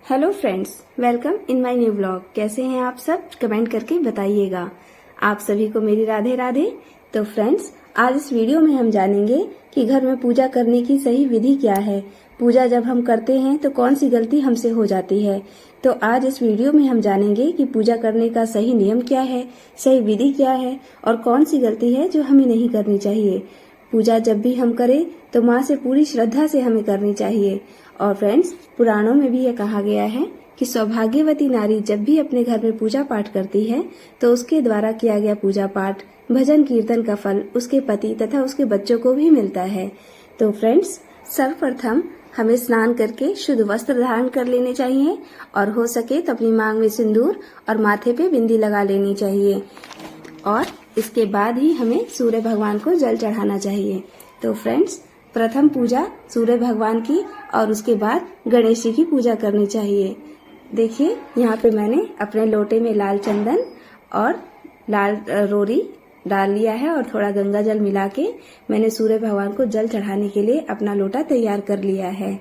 Hello friends, welcome in my new blog. कैसे हैं आप सब? कमेंट करके बताइएगा। आप सभी को मेरी राधे राधे। तो फ्रेंड्स, आज इस वीडियो में हम जानेंगे कि घर में पूजा करने की सही विधि क्या है। पूजा जब हम करते हैं तो कौन सी गलती हमसे हो जाती है। तो आज इस वीडियो में हम जानेंगे कि पूजा करने का सही नियम क्या है, सही विधि क्या है और कौन सी गलती है जो हमें नहीं करनी चाहिए। पूजा जब भी हम करें तो माँ से पूरी श्रद्धा से हमें करनी चाहिए। और फ्रेंड्स, पुराणों में भी ये कहा गया है कि सौभाग्यवती नारी जब भी अपने घर में पूजा पाठ करती है तो उसके द्वारा किया गया पूजा पाठ, भजन कीर्तन का फल उसके पति तथा उसके बच्चों को भी मिलता है। तो फ्रेंड्स, सर्वप्रथम हमें स्नान करके शुद्ध वस्त्र धारण कर लेने चाहिए और हो सके तो अपनी मांग में सिंदूर और माथे पे बिंदी लगा लेनी चाहिए। और इसके बाद ही हमें सूर्य भगवान को जल चढ़ाना चाहिए। तो फ्रेंड्स, प्रथम पूजा सूर्य भगवान की और उसके बाद गणेश जी की पूजा करनी चाहिए। देखिए, यहाँ पे मैंने अपने लोटे में लाल चंदन और लाल रोरी डाल लिया है और थोड़ा गंगा जल मिला के मैंने सूर्य भगवान को जल चढ़ाने के लिए अपना लोटा तैयार कर लिया है।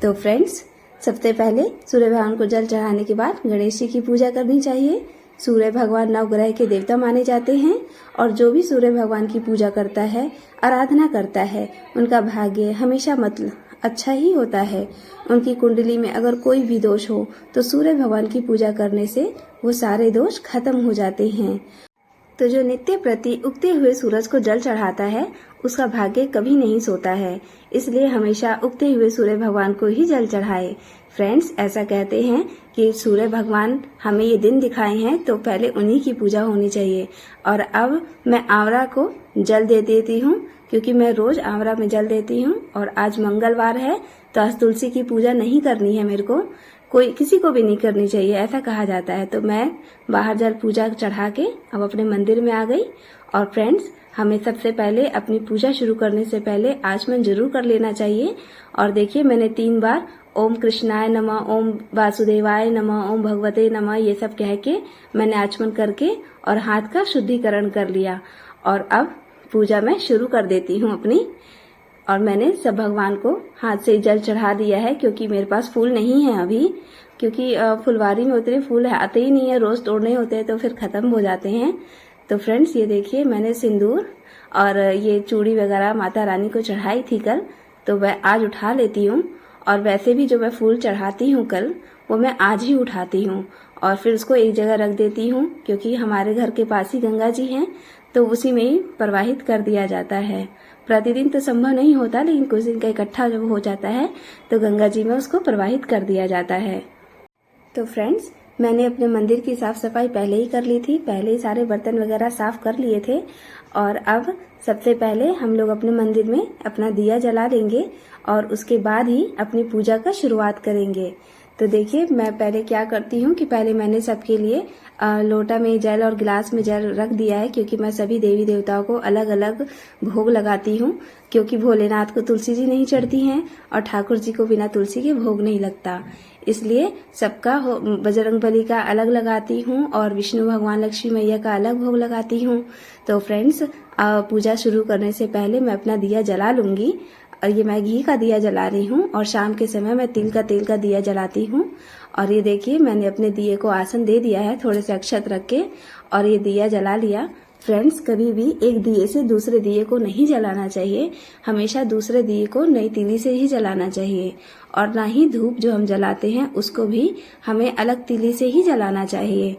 तो फ्रेंड्स, सबसे पहले सूर्य भगवान को जल चढ़ाने के बाद गणेश जी की पूजा करनी चाहिए। सूर्य भगवान नवग्रह के देवता माने जाते हैं और जो भी सूर्य भगवान की पूजा करता है, आराधना करता है, उनका भाग्य हमेशा अच्छा ही होता है। उनकी कुंडली में अगर कोई भी दोष हो तो सूर्य भगवान की पूजा करने से वो सारे दोष खत्म हो जाते हैं। तो जो नित्य प्रति उगते हुए सूरज को जल चढ़ाता है उसका भाग्य कभी नहीं सोता है, इसलिए हमेशा उगते हुए सूर्य भगवान को ही जल चढ़ाए। फ्रेंड्स, ऐसा कहते हैं कि सूर्य भगवान हमें ये दिन दिखाए हैं तो पहले उन्हीं की पूजा होनी चाहिए। और अब मैं आवरा को जल दे देती हूँ क्योंकि मैं रोज आवरा में जल देती हूँ और आज मंगलवार है तो आज तुलसी की पूजा नहीं करनी है। मेरे को किसी को भी नहीं करनी चाहिए, ऐसा कहा जाता है। तो मैं बाहर जल पूजा चढ़ा के अब अपने मंदिर में आ गई। और फ्रेंड्स, हमें सबसे पहले अपनी पूजा शुरू करने से पहले आचमन जरूर कर लेना चाहिए। और देखिए, मैंने 3 बार ओम कृष्णाय नमः, ओम वासुदेवाय नमः, ओम भगवते नमः ये सब कह के मैंने आचमन करके और हाथ का शुद्धिकरण कर लिया। और अब पूजा मैं शुरू कर देती हूँ अपनी। और मैंने सब भगवान को हाथ से जल चढ़ा दिया है क्योंकि मेरे पास फूल नहीं है अभी, क्योंकि फुलवारी में उतने फूल आते ही नहीं है, रोज तोड़ने होते हैं तो फिर खत्म हो जाते हैं। तो फ्रेंड्स, ये देखिए, मैंने सिंदूर और ये चूड़ी वगैरह माता रानी को चढ़ाई थी कल, तो मैं आज उठा लेती हूँ। और वैसे भी जो मैं फूल चढ़ाती हूँ कल, वो मैं आज ही उठाती हूँ और फिर उसको एक जगह रख देती हूँ क्योंकि हमारे घर के पास ही गंगा जी हैं, तो उसी में ही प्रवाहित कर दिया जाता है। प्रतिदिन तो संभव नहीं होता, लेकिन कुछ दिन का इकट्ठा जब हो जाता है तो गंगा जी में उसको प्रवाहित कर दिया जाता है। तो फ्रेंड्स, मैंने अपने मंदिर की साफ सफाई पहले ही कर ली थी, पहले ही सारे बर्तन वगैरह साफ कर लिए थे। और अब सबसे पहले हम लोग अपने मंदिर में अपना दिया जला लेंगे और उसके बाद ही अपनी पूजा का शुरुआत करेंगे। तो देखिए, मैं पहले क्या करती हूँ कि पहले मैंने सबके लिए लोटा में जल और गिलास में जल रख दिया है क्योंकि मैं सभी देवी देवताओं को अलग अलग भोग लगाती हूँ, क्योंकि भोलेनाथ को तुलसी जी नहीं चढ़ती हैं और ठाकुर जी को बिना तुलसी के भोग नहीं लगता। इसलिए सबका बजरंगबली का अलग लगाती हूँ और विष्णु भगवान लक्ष्मी मैया का अलग भोग लगाती हूँ। तो फ्रेंड्स, पूजा शुरू करने से पहले मैं अपना दिया जला लूंगी। और ये मैं घी का दिया जला रही हूँ और शाम के समय मैं तेल का दिया जलाती हूँ। और ये देखिए, मैंने अपने दिए को आसन दे दिया है थोड़े से अक्षत रख के और ये दिया जला लिया। फ्रेंड्स, कभी भी एक दिए से दूसरे दिए को नहीं जलाना चाहिए, हमेशा दूसरे दिए को नई तीली से ही जलाना चाहिए। और ना ही धूप जो हम जलाते हैं उसको भी हमें अलग तीली से ही जलाना चाहिए,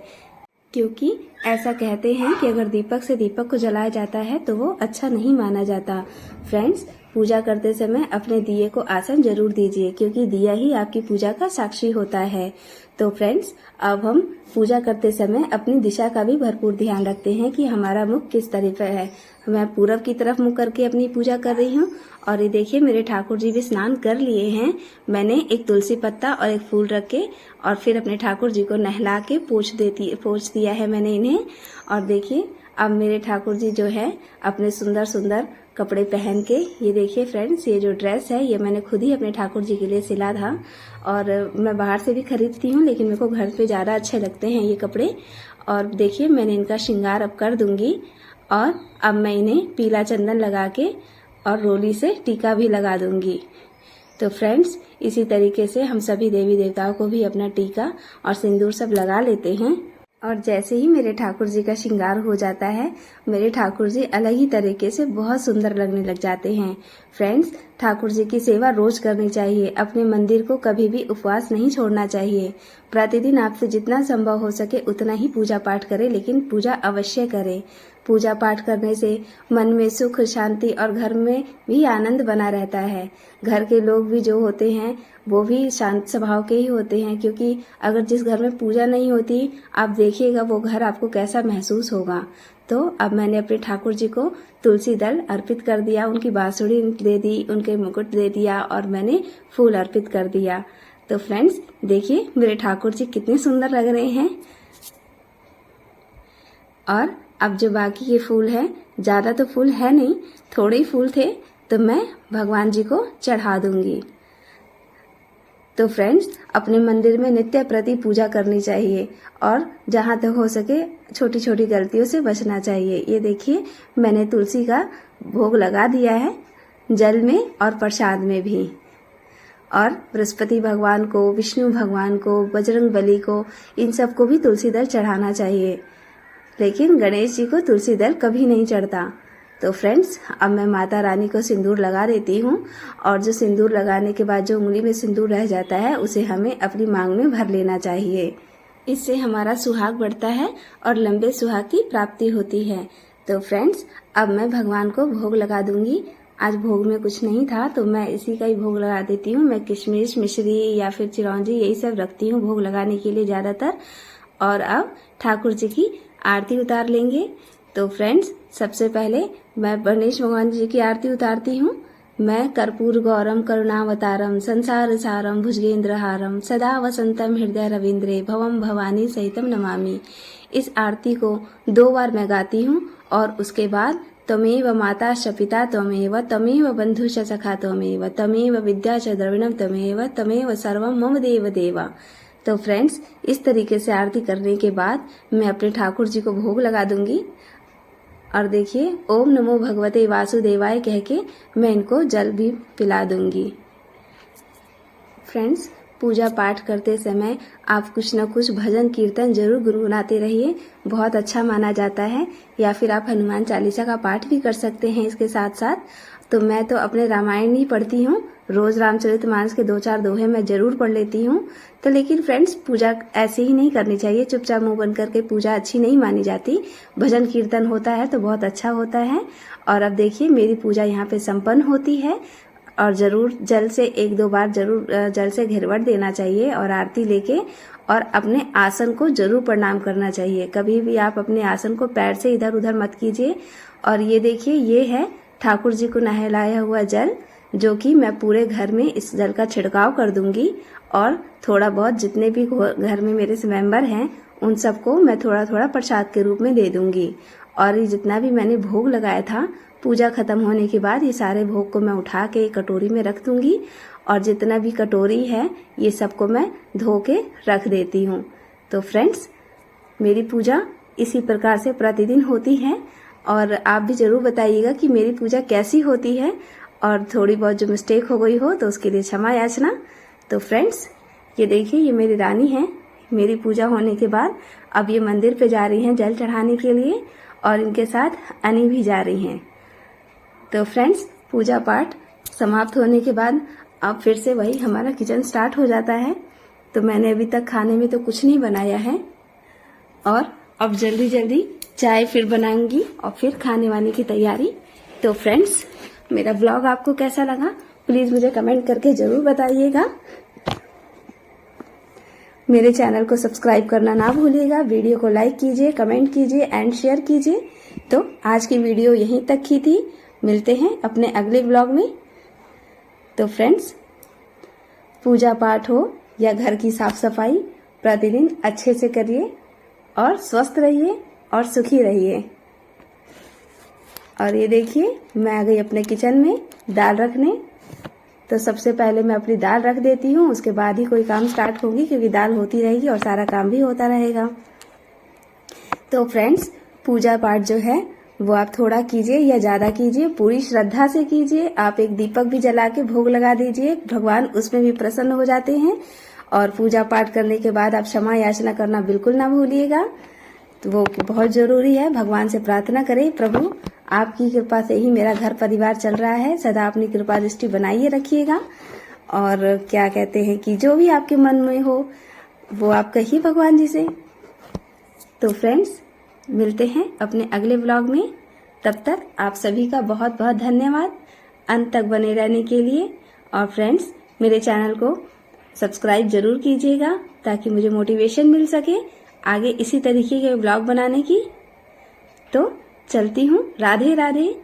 क्योंकि ऐसा कहते हैं कि अगर दीपक से दीपक को जलाया जाता है तो वो अच्छा नहीं माना जाता। फ्रेंड्स, पूजा करते समय अपने दिए को आसन जरूर दीजिए क्योंकि दिया ही आपकी पूजा का साक्षी होता है। तो फ्रेंड्स, अब हम पूजा करते समय अपनी दिशा का भी भरपूर ध्यान रखते हैं कि हमारा मुख किस तरफ है। मैं पूरब की तरफ मुख करके अपनी पूजा कर रही हूँ। और ये देखिए, मेरे ठाकुर जी भी स्नान कर लिए हैं। मैंने एक तुलसी पत्ता और एक फूल रख के और फिर अपने ठाकुर जी को नहला के पोंछ दिया है मैंने इन्हें। और देखिए, अब मेरे ठाकुर जी जो है अपने सुंदर सुंदर कपड़े पहन के, ये देखिए फ्रेंड्स, ये जो ड्रेस है ये मैंने खुद ही अपने ठाकुर जी के लिए सिला था और मैं बाहर से भी खरीदती हूँ, लेकिन मेरे को घर पे ज़्यादा अच्छे लगते हैं ये कपड़े। और देखिए, मैंने इनका श्रृंगार अब कर दूंगी और अब मैं इन्हें पीला चंदन लगा के और रोली से टीका भी लगा दूंगी। तो फ्रेंड्स, इसी तरीके से हम सभी देवी देवताओं को भी अपना टीका और सिंदूर सब लगा लेते हैं। और जैसे ही मेरे ठाकुर जी का श्रृंगार हो जाता है, मेरे ठाकुर जी अलग ही तरीके से बहुत सुंदर लगने लग जाते हैं। फ्रेंड्स, ठाकुर जी की सेवा रोज करनी चाहिए। अपने मंदिर को कभी भी उपवास नहीं छोड़ना चाहिए। प्रतिदिन आपसे जितना संभव हो सके उतना ही पूजा पाठ करें, लेकिन पूजा अवश्य करें। पूजा पाठ करने से मन में सुख, शांति और घर में भी आनंद बना रहता है। घर के लोग भी जो होते हैं वो भी शांत स्वभाव के ही होते हैं, क्योंकि अगर जिस घर में पूजा नहीं होती, आप देखिएगा वो घर आपको कैसा महसूस होगा। तो अब मैंने अपने ठाकुर जी को तुलसी दल अर्पित कर दिया, उनकी बांसुरी दे दी, उनके मुकुट दे दिया और मैंने फूल अर्पित कर दिया। तो फ्रेंड्स, देखिए मेरे ठाकुर जी कितने सुंदर लग रहे हैं। और अब जो बाकी के फूल हैं, ज्यादा तो फूल है नहीं, थोड़े ही फूल थे, तो मैं भगवान जी को चढ़ा दूंगी। तो फ्रेंड्स, अपने मंदिर में नित्य प्रति पूजा करनी चाहिए और जहां तक हो सके छोटी छोटी गलतियों से बचना चाहिए। ये देखिए, मैंने तुलसी का भोग लगा दिया है, जल में और प्रसाद में भी। और बृहस्पति भगवान को, विष्णु भगवान को, बजरंग बली को, इन सबको भी तुलसी दल चढ़ाना चाहिए, लेकिन गणेश जी को तुलसी दल कभी नहीं चढ़ता। तो फ्रेंड्स, अब मैं माता रानी को सिंदूर लगा देती हूँ और जो सिंदूर लगाने के बाद जो उंगली में सिंदूर रह जाता है उसे हमें अपनी मांग में भर लेना चाहिए। इससे हमारा सुहाग बढ़ता है और लंबे सुहाग की प्राप्ति होती है। तो फ्रेंड्स, अब मैं भगवान को भोग लगा दूंगी। आज भोग में कुछ नहीं था तो मैं इसी का ही भोग लगा देती हूँ। मैं किशमिश, मिश्री या फिर चिरौंजी यही सब रखती हूँ भोग लगाने के लिए ज्यादातर। और अब ठाकुर जी की आरती उतार लेंगे। तो फ्रेंड्स, सबसे पहले मैं गणेश भगवान जी की आरती उतारती हूँ। मैं कर्पूर गौरम करुणावतारम संसार सारम भुजगेंद्रहारम सदा वसंतम हृदय रविंद्रे भवम भवानी सहितम नमामि। इस आरती को 2 बार मैं गाती हूँ और उसके बाद तमेव माता च पिता त्वमेव तमेव बंधु च सखा त्वमेव तमेव विद्या च द्रविणम त्वमेव तमेव सर्वम मम देव देवा। तो फ्रेंड्स, इस तरीके से आरती करने के बाद मैं अपने ठाकुर जी को भोग लगा दूंगी। और देखिए, ओम नमो भगवते वासुदेवाय कह के मैं इनको जल भी पिला दूंगी। फ्रेंड्स, पूजा पाठ करते समय आप कुछ न कुछ भजन कीर्तन जरूर गुनगुनाते रहिए, बहुत अच्छा माना जाता है। या फिर आप हनुमान चालीसा का पाठ भी कर सकते हैं इसके साथ साथ। तो मैं तो अपने रामायण ही पढ़ती हूँ, रोज रामचरितमानस के 2-4 दोहे मैं जरूर पढ़ लेती हूँ। तो लेकिन फ्रेंड्स, पूजा ऐसे ही नहीं करनी चाहिए, चुपचाप मुंह बंद करके पूजा अच्छी नहीं मानी जाती। भजन कीर्तन होता है तो बहुत अच्छा होता है। और अब देखिए, मेरी पूजा यहाँ पे संपन्न होती है। और जरूर जल से 1-2 बार जरूर जल से घिरवट देना चाहिए और आरती लेके और अपने आसन को जरूर प्रणाम करना चाहिए। कभी भी आप अपने आसन को पैर से इधर उधर मत कीजिए। और ये देखिए, ये है ठाकुर जी को नहलाया हुआ जल, जो कि मैं पूरे घर में इस जल का छिड़काव कर दूंगी। और थोड़ा बहुत जितने भी घर में मेरे मेंबर हैं उन सबको मैं थोड़ा थोड़ा प्रसाद के रूप में दे दूंगी। और ये जितना भी मैंने भोग लगाया था, पूजा खत्म होने के बाद ये सारे भोग को मैं उठा के एक कटोरी में रख दूंगी। और जितना भी कटोरी है ये सबको मैं धो के रख देती हूँ। तो फ्रेंड्स, मेरी पूजा इसी प्रकार से प्रतिदिन होती है। और आप भी जरूर बताइएगा कि मेरी पूजा कैसी होती है। और थोड़ी बहुत जो मिस्टेक हो गई हो तो उसके लिए क्षमा याचना। तो फ्रेंड्स, ये देखिए, ये मेरी रानी है। मेरी पूजा होने के बाद अब ये मंदिर पे जा रही हैं जल चढ़ाने के लिए और इनके साथ अनी भी जा रही हैं। तो फ्रेंड्स, पूजा पाठ समाप्त होने के बाद अब फिर से वही हमारा किचन स्टार्ट हो जाता है। तो मैंने अभी तक खाने में तो कुछ नहीं बनाया है और अब जल्दी जल्दी चाय फिर बनाऊंगी और फिर खाने वाने की तैयारी। तो फ्रेंड्स, मेरा व्लॉग आपको कैसा लगा प्लीज मुझे कमेंट करके जरूर बताइएगा। मेरे चैनल को सब्सक्राइब करना ना भूलिएगा। वीडियो को लाइक कीजिए, कमेंट कीजिए एंड शेयर कीजिए। तो आज की वीडियो यहीं तक ही थी। मिलते हैं अपने अगले व्लॉग में। तो फ्रेंड्स, पूजा पाठ हो या घर की साफ सफाई, प्रतिदिन अच्छे से करिए और स्वस्थ रहिए और सुखी रहिए। और ये देखिए, मैं आ गई अपने किचन में दाल रखने। तो सबसे पहले मैं अपनी दाल रख देती हूँ, उसके बाद ही कोई काम स्टार्ट होगी, क्योंकि दाल होती रहेगी और सारा काम भी होता रहेगा। तो फ्रेंड्स, पूजा पाठ जो है वो आप थोड़ा कीजिए या ज़्यादा कीजिए, पूरी श्रद्धा से कीजिए। आप एक दीपक भी जला के भोग लगा दीजिए, भगवान उसमें भी प्रसन्न हो जाते हैं। और पूजा पाठ करने के बाद आप क्षमा याचना करना बिल्कुल ना भूलिएगा, तो वो बहुत ज़रूरी है। भगवान से प्रार्थना करें, प्रभु आपकी कृपा से ही मेरा घर परिवार चल रहा है, सदा अपनी कृपा दृष्टि बनाइए रखिएगा। और क्या कहते हैं कि जो भी आपके मन में हो वो आप कहिए भगवान जी से। तो फ्रेंड्स, मिलते हैं अपने अगले व्लॉग में। तब तक आप सभी का बहुत बहुत धन्यवाद अंत तक बने रहने के लिए। और फ्रेंड्स, मेरे चैनल को सब्सक्राइब जरूर कीजिएगा ताकि मुझे मोटिवेशन मिल सके आगे इसी तरीके के व्लॉग बनाने की। तो चलती हूँ, राधे राधे।